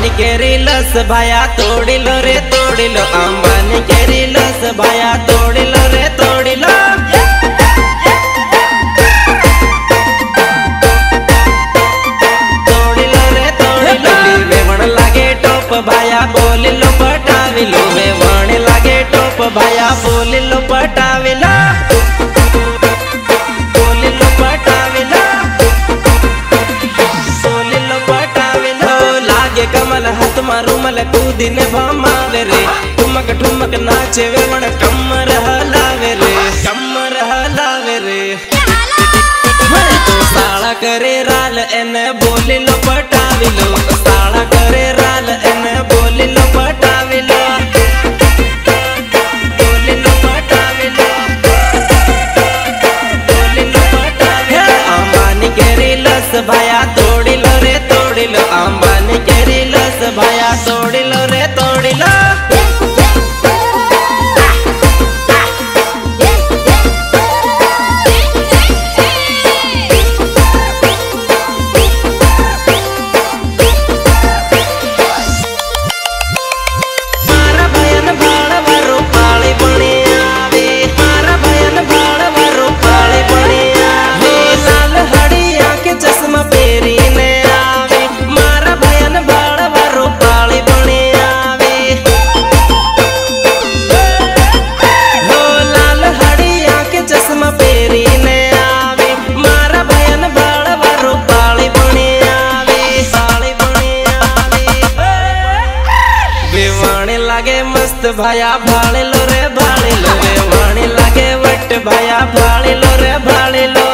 अंबानी केरी लस भाया तोड़ी लो रे तोड़ी लो, अंबानी केरी लस भाया तोड़ी लो रे तोड़ी लो। तोड़ी लो रे तोड़ी लो, वेवण लागे टोप भाया बोली लो पटावी लो, वेवण लागे टोप भाया बोली लो पटावी लो। कमल हाथ मारूमल कूदी ने भमावे रे, ठुमक ठुमक नाचे वेवण कमर हलावे रे, कमर हलावे रे। तो साला करे राल एने बोली लो पटावी लो, साला करे राल एने बोली लो पटावी लो, बोली लो पटावी लो, बोली लो पटावी लो। अंबानी केरी लस भाया तोड़ी लो रे तोड़ी लो, अंबानी केरी लस भाया तोड़ी लो रे तोड़ी लो। लागे मस्त भाया भाले लो रे भाले लो, वेवाणी लागे वट भाया भाले लो रे भाले लो।